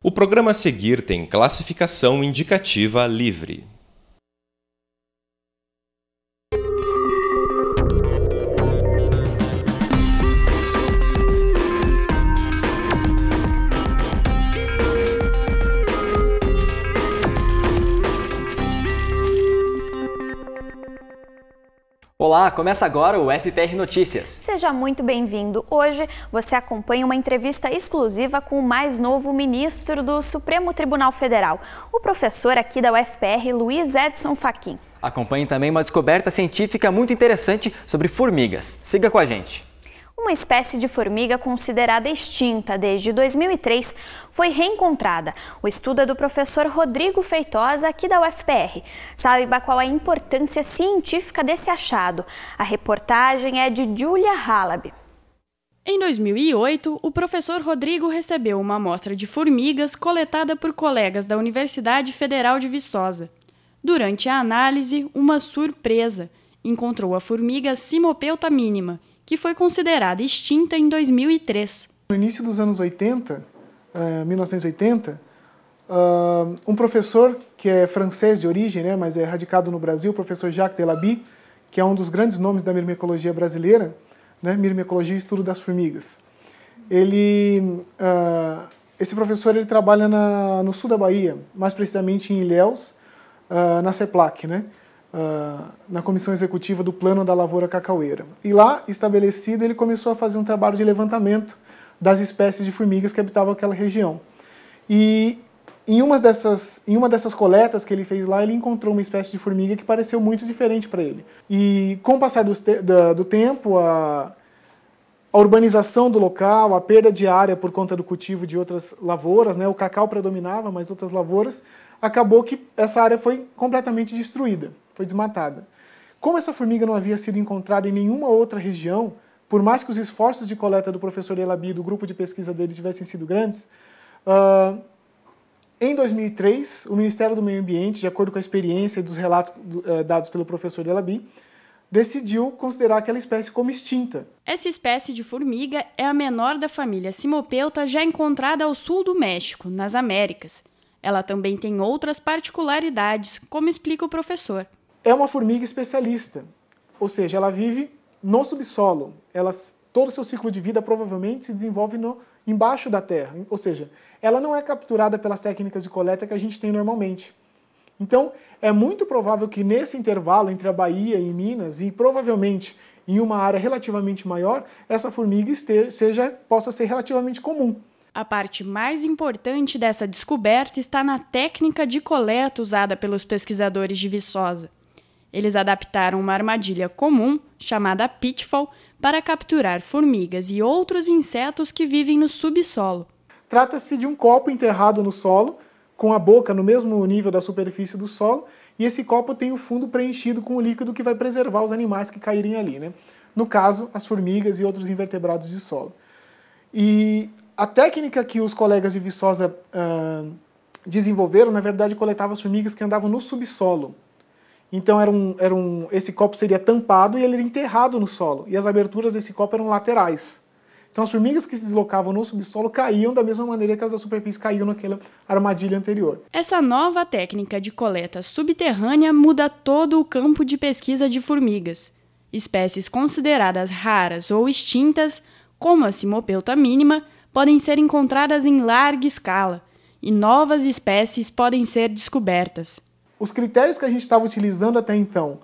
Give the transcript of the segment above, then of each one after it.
O programa a seguir tem classificação indicativa livre. Olá, começa agora o FPR Notícias. Seja muito bem-vindo. Hoje você acompanha uma entrevista exclusiva com o mais novo ministro do Supremo Tribunal Federal, o professor aqui da UFPR, Luiz Edson Fachin. Acompanhe também uma descoberta científica muito interessante sobre formigas. Siga com a gente. Uma espécie de formiga considerada extinta desde 2003 foi reencontrada. O estudo é do professor Rodrigo Feitosa, aqui da UFPR. Saiba qual a importância científica desse achado. A reportagem é de Julia Halaby. Em 2008, o professor Rodrigo recebeu uma amostra de formigas coletada por colegas da Universidade Federal de Viçosa. Durante a análise, uma surpresa: encontrou a formiga Cimopeuta mínima, que foi considerada extinta em 2003. No início dos anos 1980, um professor que é francês de origem, mas é radicado no Brasil, o professor Jacques Delaby, que é um dos grandes nomes da mirmecologia brasileira, mirmecologia e estudo das formigas. Esse professor ele trabalha no sul da Bahia, mais precisamente em Ilhéus, na CEPLAC, na comissão executiva do Plano da Lavoura Cacaueira. E lá, estabelecido, ele começou a fazer um trabalho de levantamento das espécies de formigas que habitavam aquela região. E em uma dessas coletas que ele fez lá, ele encontrou uma espécie de formiga que pareceu muito diferente para ele. E com o passar do tempo, a urbanização do local, a perda de área por conta do cultivo de outras lavouras, o cacau predominava, mas outras lavouras, acabou que essa área foi completamente destruída, foi desmatada. Como essa formiga não havia sido encontrada em nenhuma outra região, por mais que os esforços de coleta do professor Delaby e do grupo de pesquisa dele tivessem sido grandes, em 2003, o Ministério do Meio Ambiente, de acordo com a experiência e dos relatos dados pelo professor Delaby, decidiu considerar aquela espécie como extinta. Essa espécie de formiga é a menor da família Cimopeuta, já encontrada ao sul do México, nas Américas. Ela também tem outras particularidades, como explica o professor. É uma formiga especialista, ou seja, ela vive no subsolo. Todo o seu ciclo de vida provavelmente se desenvolve embaixo da terra, ou seja, ela não é capturada pelas técnicas de coleta que a gente tem normalmente. Então, é muito provável que nesse intervalo entre a Bahia e Minas, e provavelmente em uma área relativamente maior, essa formiga possa ser relativamente comum. A parte mais importante dessa descoberta está na técnica de coleta usada pelos pesquisadores de Viçosa. Eles adaptaram uma armadilha comum, chamada pitfall, para capturar formigas e outros insetos que vivem no subsolo. Trata-se de um copo enterrado no solo, com a boca no mesmo nível da superfície do solo, e esse copo tem o fundo preenchido com o líquido que vai preservar os animais que caírem ali. No caso, as formigas e outros invertebrados de solo. E a técnica que os colegas de Viçosa desenvolveram, na verdade, coletava as formigas que andavam no subsolo. Então, esse copo seria tampado e ele era enterrado no solo. E as aberturas desse copo eram laterais. Então, as formigas que se deslocavam no subsolo caíam da mesma maneira que as da superfície caíam naquela armadilha anterior. Essa nova técnica de coleta subterrânea muda todo o campo de pesquisa de formigas. Espécies consideradas raras ou extintas, como a Cimopeuta mínima, podem ser encontradas em larga escala e novas espécies podem ser descobertas. Os critérios que a gente estava utilizando até então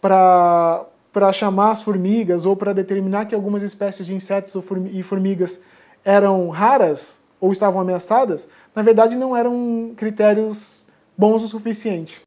para chamar as formigas ou para determinar que algumas espécies de insetos e formigas eram raras ou estavam ameaçadas, na verdade não eram critérios bons o suficiente.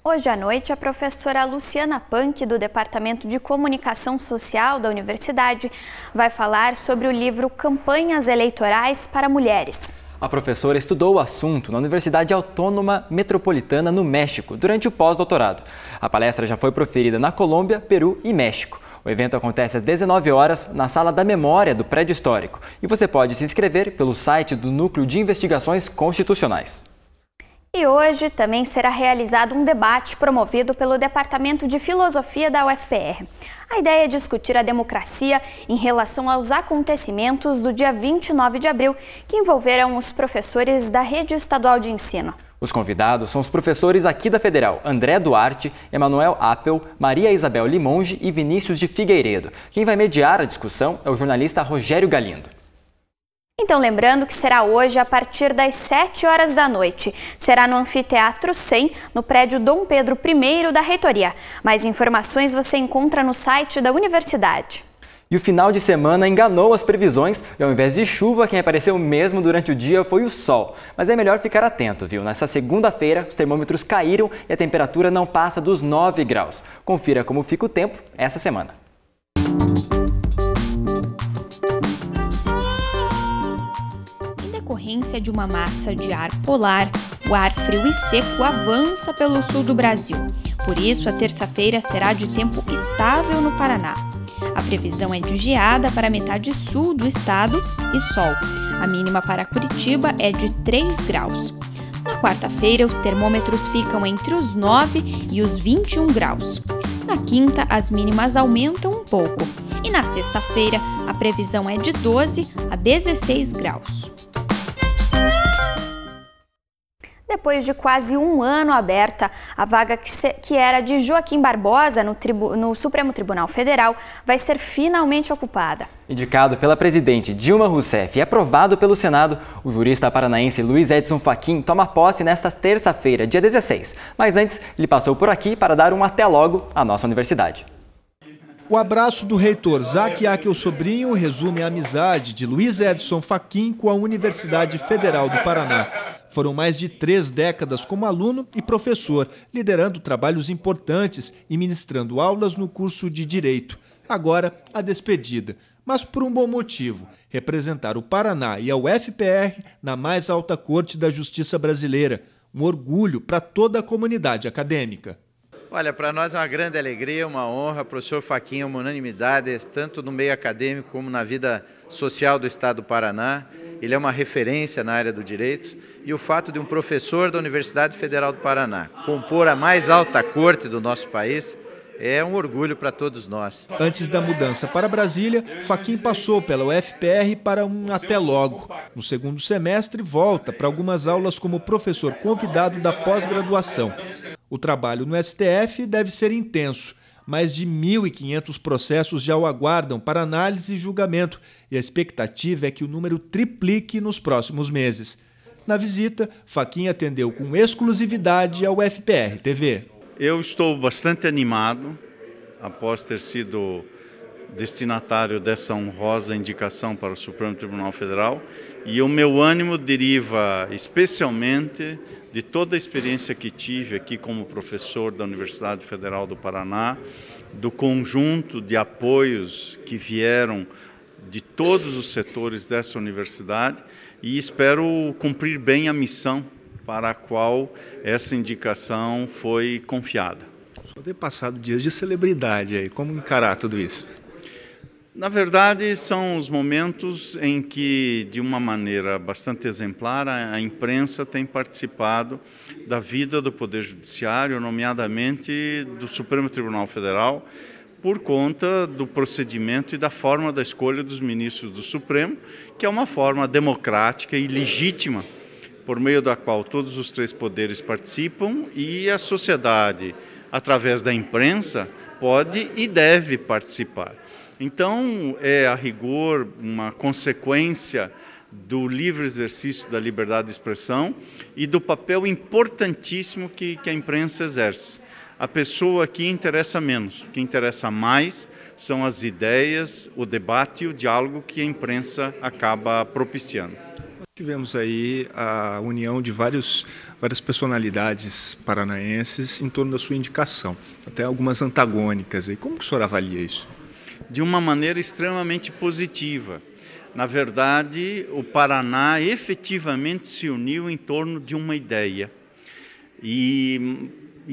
Hoje à noite, a professora Luciana Punk, do Departamento de Comunicação Social da Universidade, vai falar sobre o livro Campanhas Eleitorais para Mulheres. A professora estudou o assunto na Universidade Autônoma Metropolitana, no México, durante o pós-doutorado. A palestra já foi proferida na Colômbia, Peru e México. O evento acontece às 19 horas na Sala da Memória do Prédio Histórico. E você pode se inscrever pelo site do Núcleo de Investigações Constitucionais. E hoje também será realizado um debate promovido pelo Departamento de Filosofia da UFPR. A ideia é discutir a democracia em relação aos acontecimentos do dia 29 de abril, que envolveram os professores da Rede Estadual de Ensino. Os convidados são os professores aqui da Federal, André Duarte, Emanuel Appel, Maria Isabel Limonge e Vinícius de Figueiredo. Quem vai mediar a discussão é o jornalista Rogério Galindo. Então, lembrando que será hoje a partir das 7 horas da noite. Será no Anfiteatro 100, no prédio Dom Pedro I da Reitoria. Mais informações você encontra no site da universidade. E o final de semana enganou as previsões e ao invés de chuva, quem apareceu mesmo durante o dia foi o sol. Mas é melhor ficar atento, viu? Nessa segunda-feira, os termômetros caíram e a temperatura não passa dos 9 graus. Confira como fica o tempo essa semana. Em decorrência de uma massa de ar polar, o ar frio e seco avança pelo sul do Brasil. Por isso, a terça-feira será de tempo estável no Paraná. A previsão é de geada para a metade sul do estado e sol. A mínima para Curitiba é de 3 graus. Na quarta-feira, os termômetros ficam entre os 9 e os 21 graus. Na quinta, as mínimas aumentam um pouco. E na sexta-feira, a previsão é de 12 a 16 graus. Depois de quase um ano aberta, a vaga que era de Joaquim Barbosa no Supremo Tribunal Federal vai ser finalmente ocupada. Indicado pela presidente Dilma Rousseff e aprovado pelo Senado, o jurista paranaense Luiz Edson Fachin toma posse nesta terça-feira, dia 16. Mas antes, ele passou por aqui para dar um até logo à nossa universidade. O abraço do reitor Zac Akel Sobrinho resume a amizade de Luiz Edson Fachin com a Universidade Federal do Paraná. Foram mais de 3 décadas como aluno e professor, liderando trabalhos importantes e ministrando aulas no curso de Direito. Agora, a despedida. Mas por um bom motivo: representar o Paraná e a UFPR na mais alta corte da justiça brasileira. Um orgulho para toda a comunidade acadêmica. Olha, para nós é uma grande alegria, uma honra. O professor Fachin é uma unanimidade, tanto no meio acadêmico como na vida social do Estado do Paraná. Ele é uma referência na área do direito. E o fato de um professor da Universidade Federal do Paraná compor a mais alta corte do nosso país é um orgulho para todos nós. Antes da mudança para Brasília, Fachin passou pela UFPR para um até logo. No segundo semestre, volta para algumas aulas como professor convidado da pós-graduação. O trabalho no STF deve ser intenso. Mais de 1.500 processos já o aguardam para análise e julgamento, e a expectativa é que o número triplique nos próximos meses. Na visita, Fachin atendeu com exclusividade ao UFPR TV. Eu estou bastante animado, após ter sido destinatário dessa honrosa indicação para o Supremo Tribunal Federal, e o meu ânimo deriva especialmente de toda a experiência que tive aqui como professor da Universidade Federal do Paraná, do conjunto de apoios que vieram de todos os setores dessa universidade, e espero cumprir bem a missão para a qual essa indicação foi confiada. O senhor tem passado dias de celebridade aí, como encarar tudo isso? Na verdade, são os momentos em que, de uma maneira bastante exemplar, a imprensa tem participado da vida do Poder Judiciário, nomeadamente do Supremo Tribunal Federal, por conta do procedimento e da forma da escolha dos ministros do Supremo, que é uma forma democrática e legítima, por meio da qual todos os 3 poderes participam e a sociedade, através da imprensa, pode e deve participar. Então, é a rigor uma consequência do livre exercício da liberdade de expressão e do papel importantíssimo que a imprensa exerce. A pessoa que interessa menos, o que interessa mais são as ideias, o debate e o diálogo que a imprensa acaba propiciando. Nós tivemos aí a união de várias personalidades paranaenses em torno da sua indicação, até algumas antagônicas. Como que o senhor avalia isso? De uma maneira extremamente positiva. Na verdade, o Paraná efetivamente se uniu em torno de uma ideia. E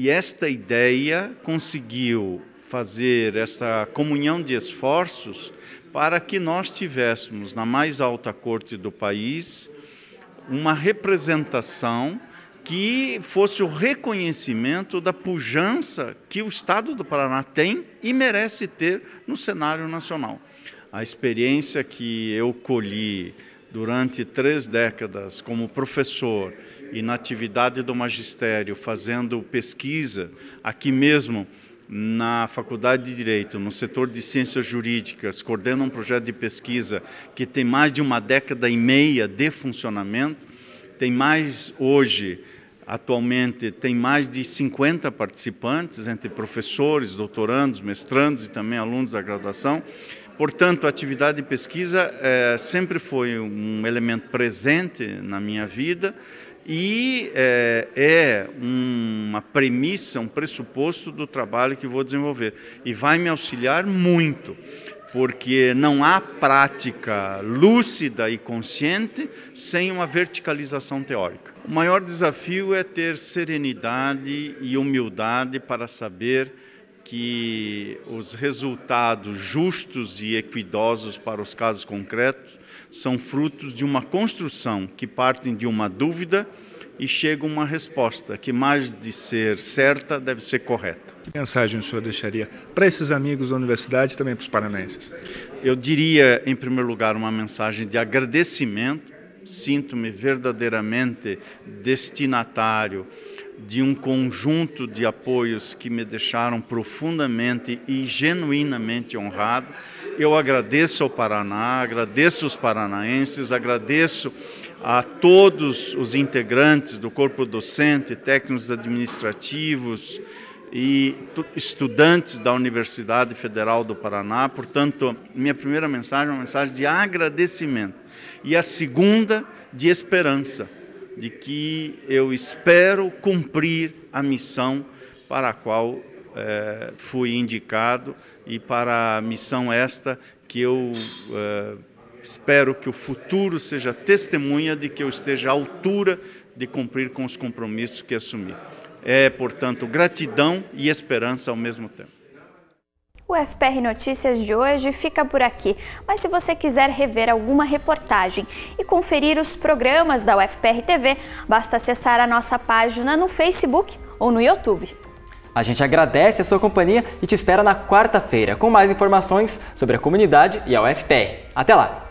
esta ideia conseguiu fazer essa comunhão de esforços para que nós tivéssemos, na mais alta corte do país, uma representação que fosse o reconhecimento da pujança que o Estado do Paraná tem e merece ter no cenário nacional. A experiência que eu colhi durante 3 décadas como professor e na atividade do magistério, fazendo pesquisa aqui mesmo na Faculdade de Direito, no setor de Ciências Jurídicas, coordena um projeto de pesquisa que tem mais de 1 década e meia de funcionamento, tem mais hoje, atualmente, tem mais de 50 participantes, entre professores, doutorandos, mestrandos e também alunos da graduação. Portanto, a atividade de pesquisa sempre foi um elemento presente na minha vida e é uma premissa, um pressuposto do trabalho que vou desenvolver. E vai me auxiliar muito, porque não há prática lúcida e consciente sem uma verticalização teórica. O maior desafio é ter serenidade e humildade para saber que os resultados justos e equidosos para os casos concretos são frutos de uma construção que partem de uma dúvida e chega uma resposta que, mais de ser certa, deve ser correta. Que mensagem o senhor deixaria para esses amigos da universidade e também para os paranaenses? Eu diria, em primeiro lugar, uma mensagem de agradecimento. Sinto-me verdadeiramente destinatário de um conjunto de apoios que me deixaram profundamente e genuinamente honrado. Eu agradeço ao Paraná, agradeço aos paranaenses, agradeço a todos os integrantes do corpo docente, técnicos administrativos e estudantes da Universidade Federal do Paraná. Portanto, minha primeira mensagem é uma mensagem de agradecimento. E a segunda, de esperança, de que eu espero cumprir a missão para a qual fui indicado e para a missão esta que eu espero que o futuro seja testemunha de que eu esteja à altura de cumprir com os compromissos que assumi. Portanto, gratidão e esperança ao mesmo tempo. O FPR Notícias de hoje fica por aqui, mas se você quiser rever alguma reportagem e conferir os programas da UFPR TV, basta acessar a nossa página no Facebook ou no YouTube. A gente agradece a sua companhia e te espera na quarta-feira com mais informações sobre a comunidade e a UFPR. Até lá!